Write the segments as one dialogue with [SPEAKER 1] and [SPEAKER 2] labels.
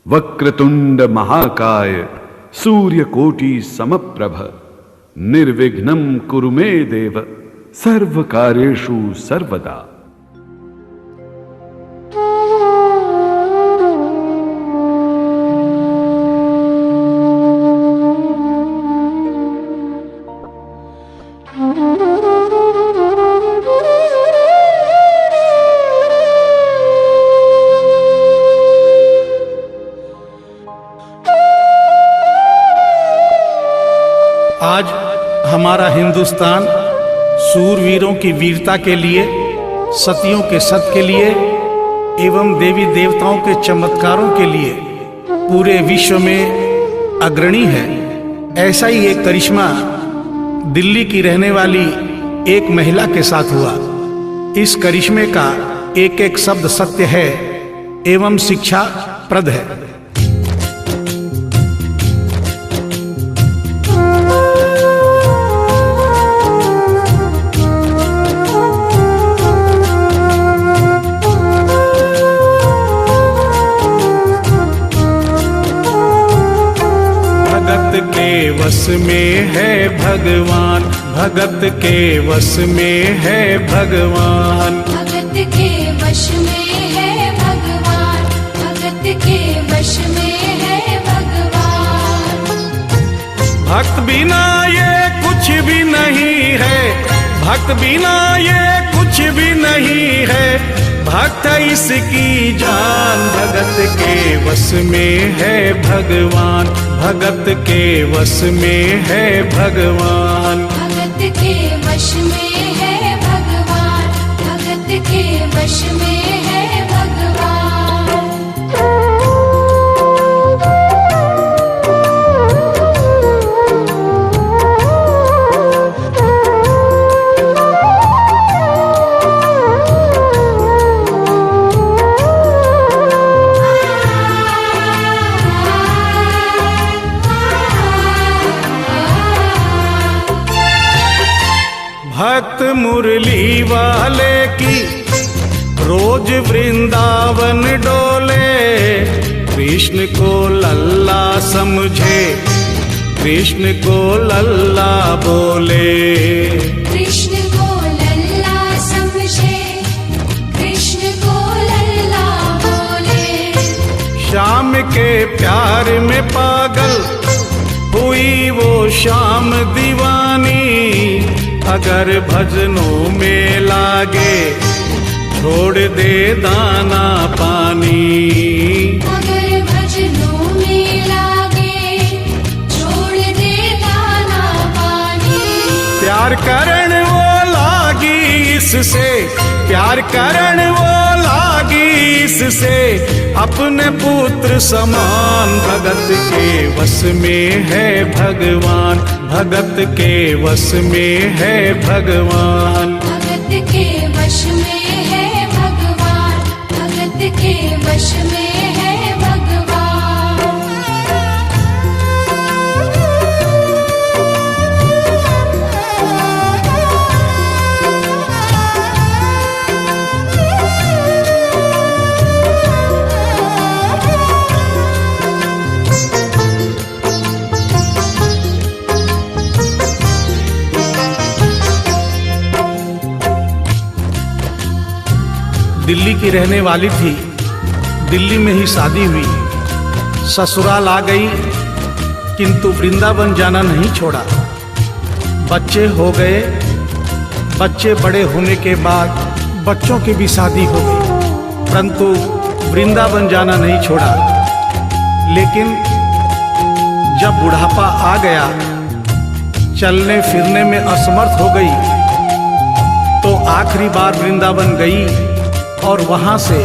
[SPEAKER 1] वक्रतुंड महाकाय सूर्यकोटि समप्रभ निर्विघ्नं कुरु मे देव सर्वकार्येषु सर्वदा।
[SPEAKER 2] आज हमारा हिंदुस्तान सूरवीरों की वीरता के लिए, सतियों के सत के लिए एवं देवी देवताओं के चमत्कारों के लिए पूरे विश्व में अग्रणी है। ऐसा ही एक करिश्मा दिल्ली की रहने वाली एक महिला के साथ हुआ। इस करिश्मे का एक एक शब्द सत्य है एवं शिक्षा प्रद है। भगत के वश में है भगवान, भगत के वश में है भगवान,
[SPEAKER 3] भगत के वश में है भगवान, भगत के वश में है भगवान।
[SPEAKER 2] भक्त बिना ये कुछ भी नहीं है, भक्त बिना ये कुछ भी नहीं है, भक्त इसकी जान। भगत के वश में है भगवान, भगत के वश में है भगवान,
[SPEAKER 3] भगत के वश में है भगवान, भगत के वश में है भगवान।
[SPEAKER 2] भक्त मुरली वाले की रोज वृंदावन डोले, कृष्ण को लल्ला समझे, कृष्ण को लल्ला बोले,
[SPEAKER 3] कृष्ण को लल्ला समझे, कृष्ण को लल्ला बोले।
[SPEAKER 2] श्याम के प्यार में पागल हुई वो श्याम दीवानी, अगर भजनों में लागे छोड़ दे दाना पानी,
[SPEAKER 3] अगर भजनों में लागे छोड़ दे दाना पानी।
[SPEAKER 2] प्यार करण वो लागी इससे, प्यार करण वो लागी इससे, अपने पुत्र समान। भगत के वश में है भगवान, भगत के वश में है भगवान,
[SPEAKER 3] भगत के वश में है भगवान, भगत के वश में है भगवान।
[SPEAKER 2] दिल्ली की रहने वाली थी, दिल्ली में ही शादी हुई, ससुराल आ गई किंतु वृंदावन जाना नहीं छोड़ा। बच्चे हो गए, बच्चे बड़े होने के बाद बच्चों की भी शादी हो गई, परंतु वृंदावन जाना नहीं छोड़ा। लेकिन जब बुढ़ापा आ गया, चलने फिरने में असमर्थ हो गई, तो आखिरी बार वृंदावन गई और वहां से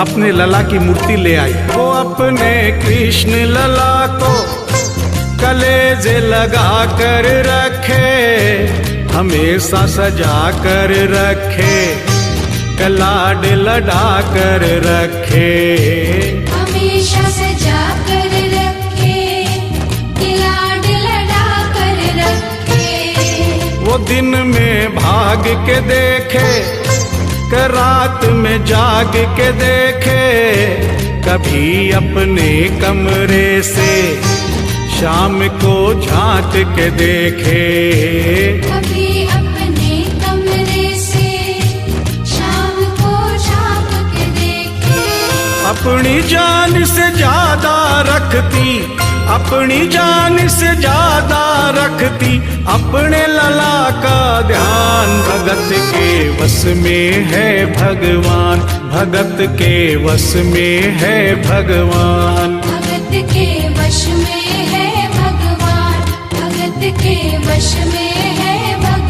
[SPEAKER 2] अपने लला की मूर्ति ले आई। वो अपने कृष्ण लला को कलेजे लगा कर रखे, हमेशा सजा कर रखे, कलाड लड़ा कर रखे,
[SPEAKER 3] हमेशा सजा कर रखे, कलाड लड़ा कर रखे।
[SPEAKER 2] वो दिन में भाग के देखे, रात में जाग के देखे, कभी अपने कमरे से शाम को झांक के देखे,
[SPEAKER 3] कभी अपने कमरे से शाम को झांक के देखे।
[SPEAKER 2] अपनी जान से ज्यादा रखती, अपनी जान से ज्यादा रखती अपने लला का ध्यान। भगत के वश में है भगवान, भगत के वश में है भगवान।
[SPEAKER 3] भगत के वश में है भगवान, भगत के वश में है भगवान।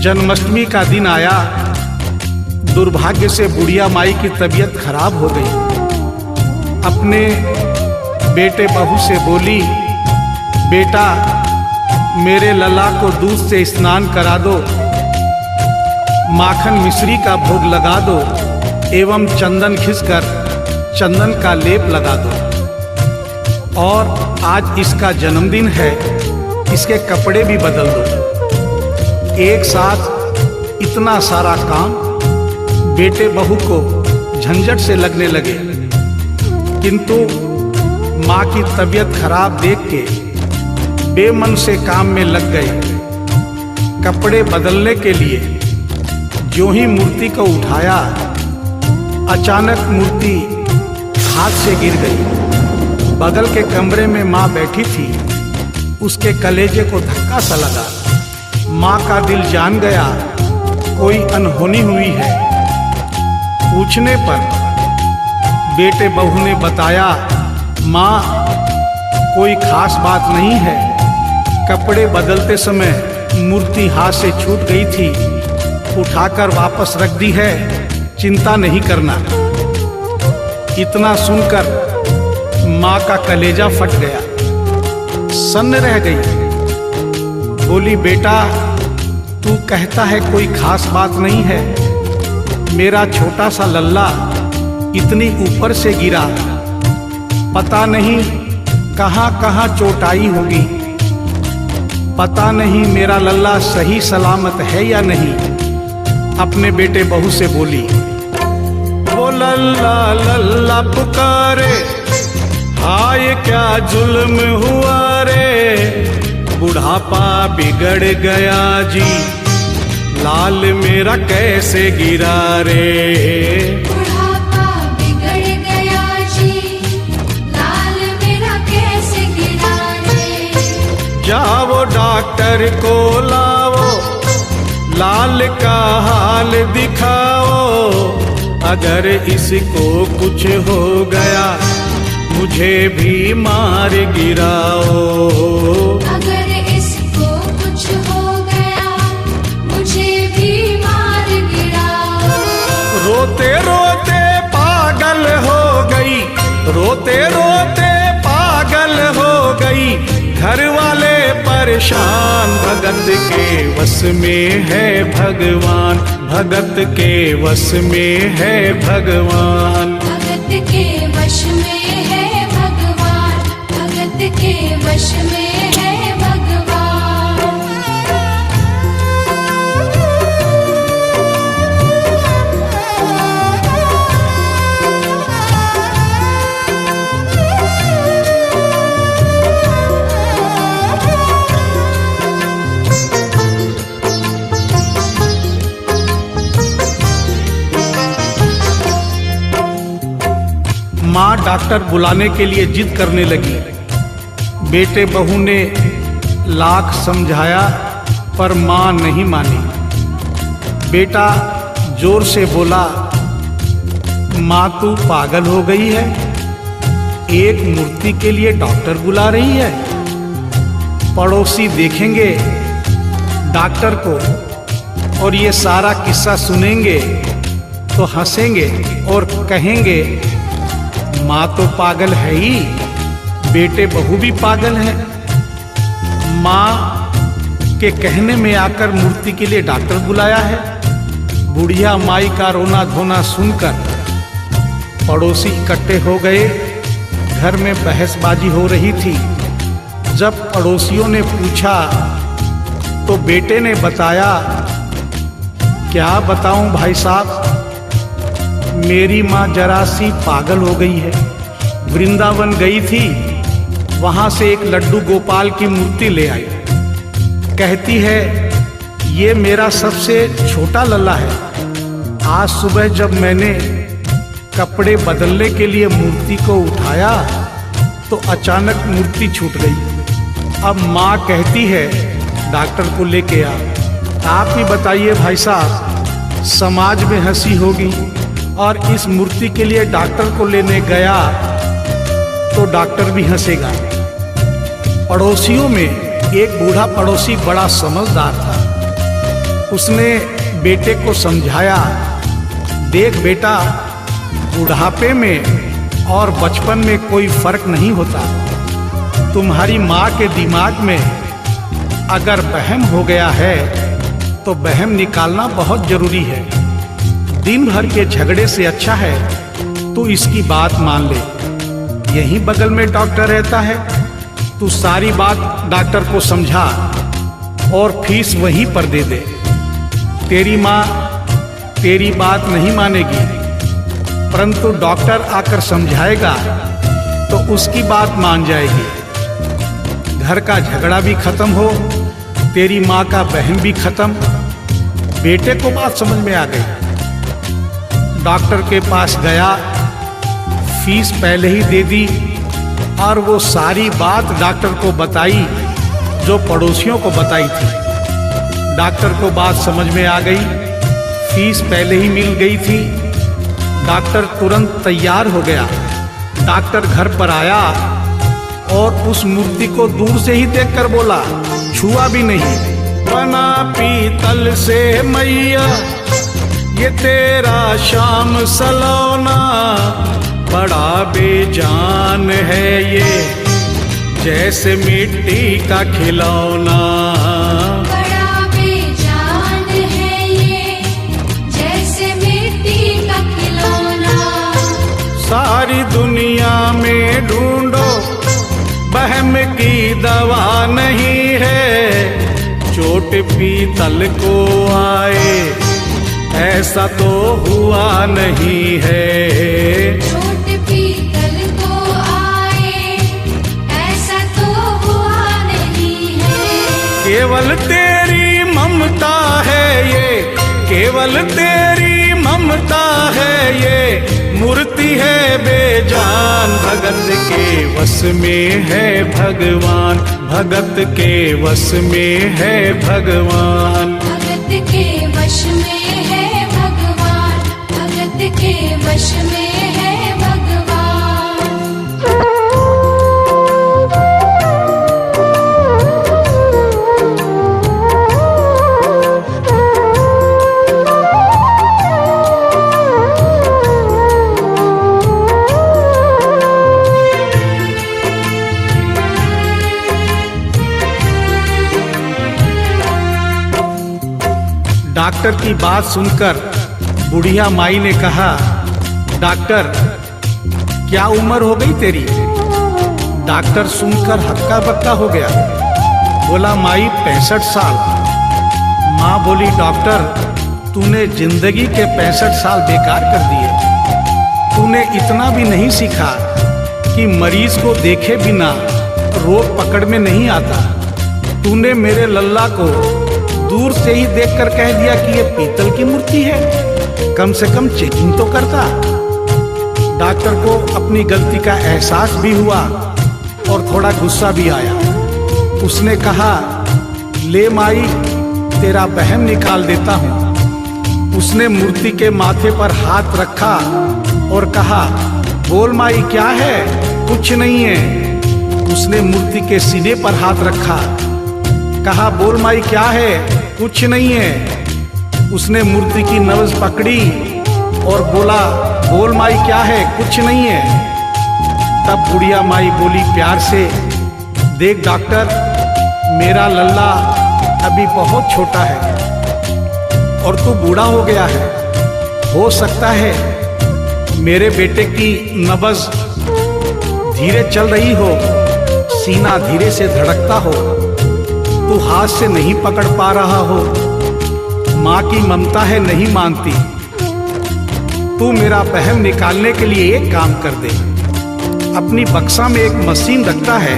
[SPEAKER 2] जन्माष्टमी का दिन आया, दुर्भाग्य से बुढ़िया माई की तबीयत खराब हो गई। अपने बेटे बहू से बोली, बेटा मेरे लला को दूध से स्नान करा दो, माखन मिश्री का भोग लगा दो एवं चंदन घिसकर चंदन का लेप लगा दो। और आज इसका जन्मदिन है, इसके कपड़े भी बदल दो। एक साथ इतना सारा काम बेटे बहू को झंझट से लगने लगे, किंतु माँ की तबीयत खराब देख के बेमन से काम में लग गए। कपड़े बदलने के लिए जो ही मूर्ति को उठाया, अचानक मूर्ति हाथ से गिर गई। बगल के कमरे में माँ बैठी थी, उसके कलेजे को धक्का सा लगा। माँ का दिल जान गया कोई अनहोनी हुई है। पूछने पर बेटे बहू ने बताया, माँ कोई खास बात नहीं है, कपड़े बदलते समय मूर्ति हाथ से छूट गई थी, उठाकर वापस रख दी है, चिंता नहीं करना। इतना सुनकर माँ का कलेजा फट गया, सन्न रह गई। बोली, बेटा तू कहता है कोई खास बात नहीं है, मेरा छोटा सा लल्ला इतनी ऊपर से गिरा, पता नहीं कहाँ कहाँ चोट आई होगी, पता नहीं मेरा लल्ला सही सलामत है या नहीं। अपने बेटे बहू से बोली, वो लल्ला लल्ला पुकारे, हाय क्या जुल्म हुआ रे, बुढ़ापा बिगड़ गया जी, लाल मेरा कैसे गिरा रे।
[SPEAKER 3] बुढ़ापा बिगड़ गया जी, लाल मेरा कैसे गिरा रे।
[SPEAKER 2] जाओ डॉक्टर को लाओ, लाल का हाल दिखाओ, अगर इसको कुछ हो गया मुझे भी मार गिराओ।
[SPEAKER 3] अगर इसको कुछ हो गया मुझे भी मार गिराओ।
[SPEAKER 2] रोते रोते पागल हो गई, रोते रोते पागल हो गई, घर वाले परेशान। भगत के वश में है भगवान, भगत के वश में है भगवान।
[SPEAKER 3] भगत के वश में है भगवान, भगत के वश में है भगवान।
[SPEAKER 2] माँ डॉक्टर बुलाने के लिए जिद करने लगी। बेटे बहू ने लाख समझाया पर माँ नहीं मानी। बेटा जोर से बोला, माँ तू पागल हो गई है, एक मूर्ति के लिए डॉक्टर बुला रही है। पड़ोसी देखेंगे डॉक्टर को और ये सारा किस्सा सुनेंगे तो हंसेंगे और कहेंगे माँ तो पागल है ही, बेटे बहू भी पागल है। माँ के कहने में आकर मूर्ति के लिए डॉक्टर बुलाया है। बुढ़िया माई का रोना धोना सुनकर पड़ोसी इकट्ठे हो गए। घर में बहसबाजी हो रही थी। जब पड़ोसियों ने पूछा तो बेटे ने बताया, क्या बताऊं भाई साहब, मेरी माँ जरा सी पागल हो गई है। वृंदावन गई थी, वहां से एक लड्डू गोपाल की मूर्ति ले आई। कहती है ये मेरा सबसे छोटा लल्ला है। आज सुबह जब मैंने कपड़े बदलने के लिए मूर्ति को उठाया तो अचानक मूर्ति छूट गई। अब माँ कहती है डॉक्टर को लेके आ। आप ही बताइए भाई साहब, समाज में हंसी होगी और इस मूर्ति के लिए डॉक्टर को लेने गया तो डॉक्टर भी हंसेगा। पड़ोसियों में एक बूढ़ा पड़ोसी बड़ा समझदार था। उसने बेटे को समझाया, देख बेटा, बुढ़ापे में और बचपन में कोई फर्क नहीं होता। तुम्हारी माँ के दिमाग में अगर वहम हो गया है तो वहम निकालना बहुत जरूरी है। दिन भर के झगड़े से अच्छा है तू इसकी बात मान ले। यहीं बगल में डॉक्टर रहता है, तू सारी बात डॉक्टर को समझा और फीस वहीं पर दे दे। तेरी माँ तेरी बात नहीं मानेगी, परंतु डॉक्टर आकर समझाएगा तो उसकी बात मान जाएगी। घर का झगड़ा भी खत्म हो, तेरी माँ का बहन भी खत्म। बेटे को बात समझ में आ गई। डॉक्टर के पास गया, फीस पहले ही दे दी और वो सारी बात डॉक्टर को बताई जो पड़ोसियों को बताई थी। डॉक्टर को बात समझ में आ गई, फीस पहले ही मिल गई थी। डॉक्टर तुरंत तैयार हो गया। डॉक्टर घर पर आया और उस मूर्ति को दूर से ही देखकर बोला, छुआ भी नहीं। बना पीतल से मैया ये तेरा शाम सलोना, बड़ा बेजान है ये जैसे मिट्टी का खिलौना।
[SPEAKER 3] बड़ा बेजान है ये जैसे मिट्टी का खिलौना।
[SPEAKER 2] सारी दुनिया में ढूंढो बहम की दवा नहीं है, चोट पीतल को आए ऐसा तो हुआ नहीं है।
[SPEAKER 3] चोट पीतल को आए ऐसा तो हुआ नहीं है।
[SPEAKER 2] केवल तेरी ममता है ये, केवल तेरी ममता है ये, मूर्ति है बेजान। भगत के वश में है भगवान, भगत के वश में है भगवान।
[SPEAKER 3] भगत के वश में है भगवान, भगत के वश में है भगवान।
[SPEAKER 2] डॉक्टर की बात सुनकर बुढ़िया माई ने कहा, डॉक्टर क्या उम्र हो गई तेरी? डॉक्टर सुनकर हक्का बक्का हो गया। बोला माई 65 साल। माँ बोली डॉक्टर तूने जिंदगी के 65 साल बेकार कर दिए। तूने इतना भी नहीं सीखा कि मरीज को देखे बिना रोग पकड़ में नहीं आता। तूने मेरे लल्ला को दूर से ही देखकर कह दिया कि ये पीतल की मूर्ति है, कम से कम चेकिंग तो करता। डॉक्टर को अपनी गलती का एहसास भी हुआ और थोड़ा गुस्सा भी आया। उसने कहा, ले माई तेरा बहम निकाल देता हूँ। उसने मूर्ति के माथे पर हाथ रखा और कहा, बोल माई क्या है? कुछ नहीं है। उसने मूर्ति के सीने पर हाथ रखा, कहा बोल माई क्या है? कुछ नहीं है। उसने मूर्ति की नब्ज पकड़ी और बोला, बोल माई क्या है? कुछ नहीं है। तब बुढ़िया माई बोली प्यार से, देख डॉक्टर, मेरा लल्ला अभी बहुत छोटा है और तू बूढ़ा हो गया है। हो सकता है मेरे बेटे की नब्ज धीरे चल रही हो, सीना धीरे से धड़कता हो, तू हाथ से नहीं पकड़ पा रहा हो, माँ की ममता है नहीं मानती। तू मेरा वहम निकालने के लिए एक काम कर दे, अपनी बक्सा में एक मशीन रखता है।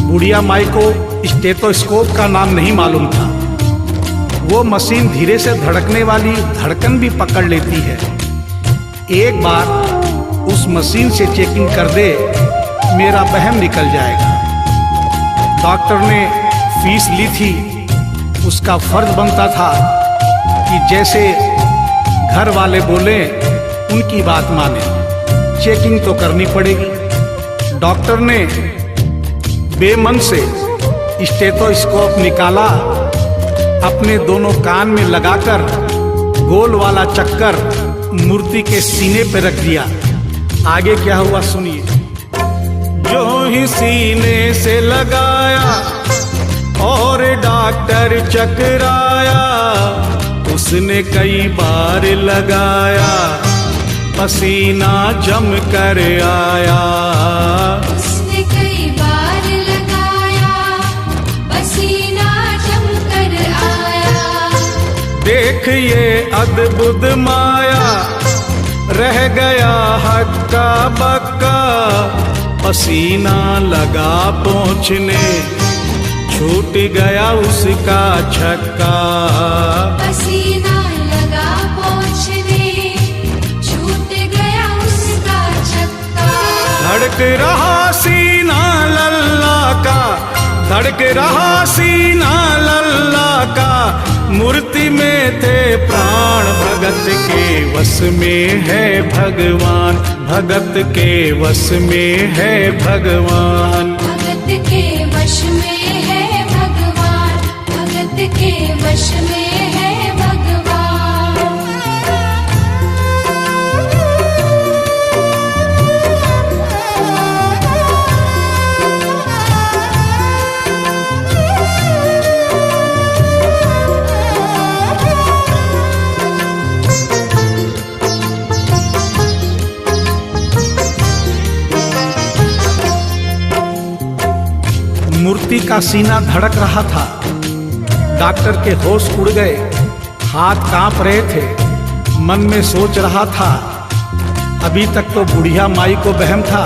[SPEAKER 2] बुढ़िया माई को स्टेथोस्कोप का नाम नहीं मालूम था। वो मशीन धीरे से धड़कने वाली धड़कन भी पकड़ लेती है। एक बार उस मशीन से चेकिंग कर दे, मेरा वहम निकल जाएगा। डॉक्टर ने फीस ली थी, उसका फर्ज बनता था कि जैसे घर वाले बोले उनकी बात माने। चेकिंग तो करनी पड़ेगी। डॉक्टर ने बेमन से स्टेथोस्कोप निकाला, अपने दोनों कान में लगाकर गोल वाला चक्कर मूर्ति के सीने पे रख दिया। आगे क्या हुआ सुनिए। जो ही सीने से लगाया और डॉक्टर चकराया, उसने कई बार लगाया, पसीना जम कर आया।
[SPEAKER 3] उसने कई बार लगाया, पसीना जम कर आया।
[SPEAKER 2] देख ये अद्भुत माया, रह गया हक्का बक्का, पसीना लगा पहुँचने, छूट गया उसका छक्का।
[SPEAKER 3] पसीना लगा पहुँचने, छूट गया उसका छक्का।
[SPEAKER 2] धड़क रहा सीना लल्ला का, धड़क रहा सीना लल्ला का, मूर्ति में थे प्राण, भगत के वश में है भगवान, भगत के वश में है भगवान।
[SPEAKER 3] भगत के वश में है भगवान, भगत के वश में है भगवान।
[SPEAKER 2] मूर्ति का सीना धड़क रहा था। डॉक्टर के होश उड़ गए, हाथ कांप रहे थे। मन में सोच रहा था, अभी तक तो बुढ़िया माई को वहम था,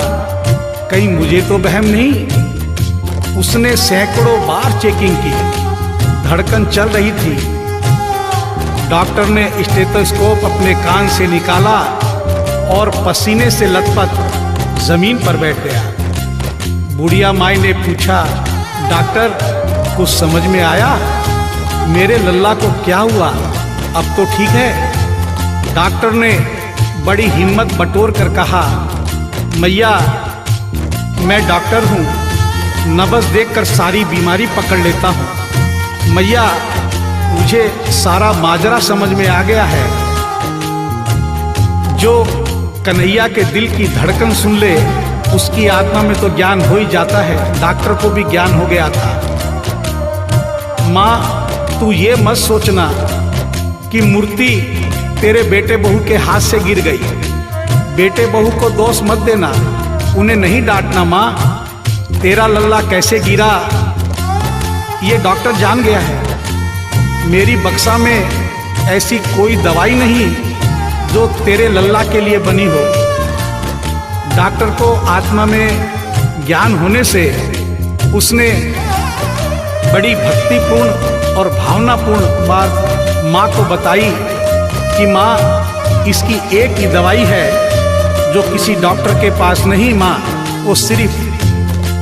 [SPEAKER 2] कहीं मुझे तो वहम नहीं। उसने सैकड़ों बार चेकिंग की, धड़कन चल रही थी। डॉक्टर ने स्टेथोस्कोप अपने कान से निकाला और पसीने से लथपथ जमीन पर बैठ गया। बुढ़िया माई ने पूछा, डॉक्टर कुछ समझ में आया? मेरे लल्ला को क्या हुआ? अब तो ठीक है? डॉक्टर ने बड़ी हिम्मत बटोर कर कहा, मैया मैं डॉक्टर हूँ, नब्ज देखकर सारी बीमारी पकड़ लेता हूँ। मैया मुझे सारा माजरा समझ में आ गया है। जो कन्हैया के दिल की धड़कन सुन ले, उसकी आत्मा में तो ज्ञान हो ही जाता है। डॉक्टर को भी ज्ञान हो गया था। माँ तू ये मत सोचना कि मूर्ति तेरे बेटे बहू के हाथ से गिर गई। बेटे बहू को दोष मत देना, उन्हें नहीं डांटना। माँ तेरा लल्ला कैसे गिरा ये डॉक्टर जान गया है। मेरी बक्सा में ऐसी कोई दवाई नहीं जो तेरे लल्ला के लिए बनी हो। डॉक्टर को आत्मा में ज्ञान होने से उसने बड़ी भक्तिपूर्ण और भावनापूर्ण बात माँ को बताई कि माँ इसकी एक ही दवाई है जो किसी डॉक्टर के पास नहीं, माँ वो सिर्फ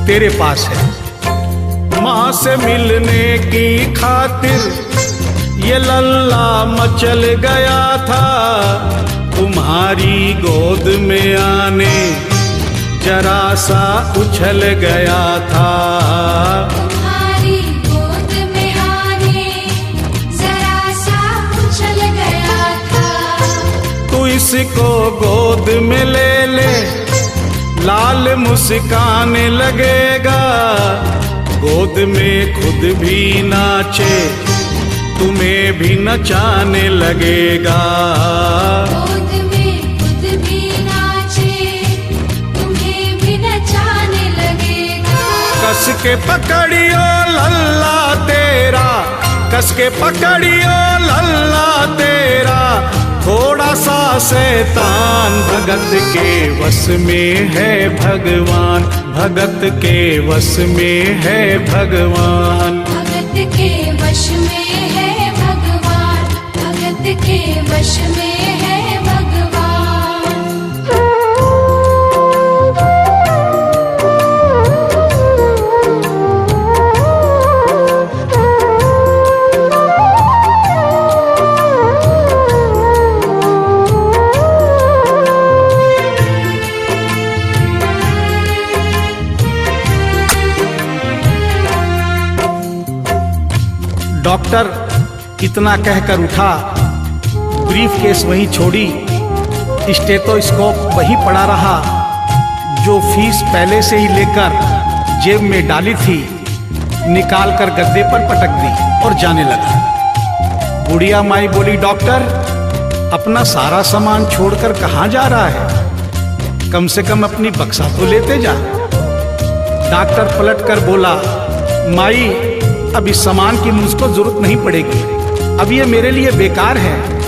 [SPEAKER 2] तेरे पास है। माँ से मिलने की खातिर ये लल्ला मचल गया था, तुम्हारी गोद में आने जरा सा उछल गया था।
[SPEAKER 3] तुम्हारी गोद में आने जरा सा उछल गया था।
[SPEAKER 2] तू इसको गोद में ले ले, लाल मुस्कान लगेगा, गोद में खुद भी नाचे तुम्हें भी नचाने लगेगा।
[SPEAKER 3] गोद में खुद भी नाचे तुम्हें भी नचाने लगेगा।
[SPEAKER 2] कस के पकड़ियो लल्ला तेरा, कस के पकड़ियो लल्ला तेरा, थोड़ा सा शैतान भगत के वश में है भगवान, भगत के वश में है भगवान।
[SPEAKER 3] भगत के वश में है भगवान, भगत के वश में है भगवान।
[SPEAKER 2] डॉक्टर इतना कहकर उठा, ब्रीफ केस वहीं छोड़ी, स्टेथोस्कोप वहीं पड़ा रहा जो फीस पहले से ही लेकर जेब में डाली थी, निकाल कर गद्दे पर पटक दी और जाने लगा। बुढ़िया माई बोली, डॉक्टर अपना सारा सामान छोड़कर कहाँ जा रहा है, कम से कम अपनी बक्सा तो लेते जा। डॉक्टर पलट कर बोला, माई अब इस सामान की मुझको जरूरत नहीं पड़ेगी, अब ये मेरे लिए बेकार है।